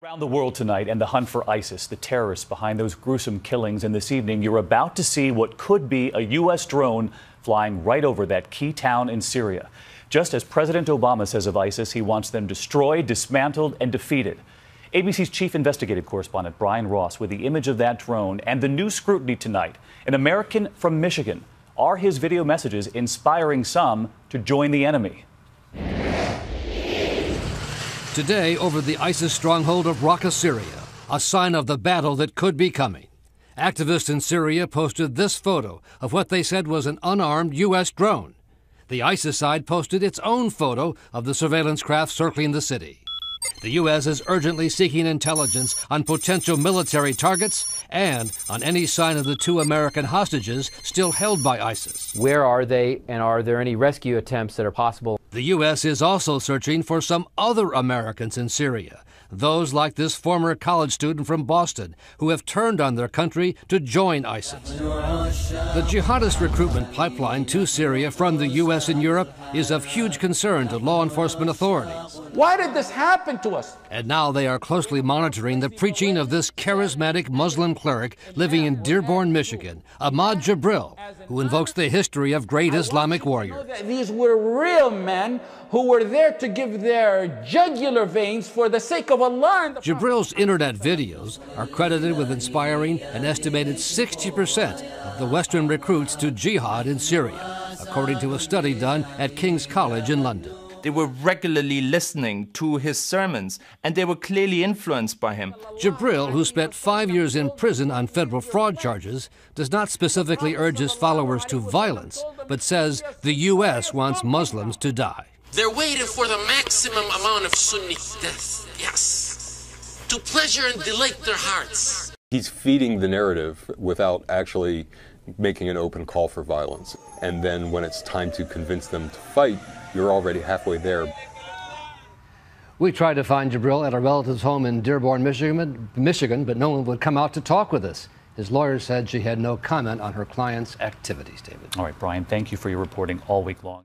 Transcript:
Around the world tonight and the hunt for ISIS, the terrorists behind those gruesome killings. And this evening, you're about to see what could be a U.S. drone flying right over that key town in Syria. Just as President Obama says of ISIS, he wants them destroyed, dismantled, and defeated. ABC's chief investigative correspondent Brian Ross with the image of that drone and the new scrutiny tonight. An American from Michigan. Are his video messages inspiring some to join the enemy? Today, over the ISIS stronghold of Raqqa, Syria, a sign of the battle that could be coming. Activists in Syria posted this photo of what they said was an unarmed U.S. drone. The ISIS side posted its own photo of the surveillance craft circling the city. The U.S. is urgently seeking intelligence on potential military targets and on any sign of the two American hostages still held by ISIS. Where are they, and are there any rescue attempts that are possible? The U.S. is also searching for some other Americans in Syria, those like this former college student from Boston who have turned on their country to join ISIS. The jihadist recruitment pipeline to Syria from the U.S. and Europe is of huge concern to law enforcement authorities. Why did this happen to us? And now they are closely monitoring the preaching of this charismatic Muslim cleric living in Dearborn, Michigan, Ahmad Jibril, who invokes the history of great Islamic warriors. These were real men who were there to give their jugular veins for the sake of Allah. Jibril's internet videos are credited with inspiring an estimated 60% of the Western recruits to jihad in Syria, according to a study done at King's College in London. They were regularly listening to his sermons, and they were clearly influenced by him. Jibril, who spent 5 years in prison on federal fraud charges, does not specifically urge his followers to violence, but says the U.S. wants Muslims to die. They're waiting for the maximum amount of Sunni death, yes, to pleasure and delight their hearts. He's feeding the narrative without actually making an open call for violence. And then when it's time to convince them to fight, you're already halfway there. We tried to find Jibril at a relative's home in Dearborn, Michigan, but no one would come out to talk with us. His lawyer said she had no comment on her client's activities, David. All right, Brian, thank you for your reporting all week long.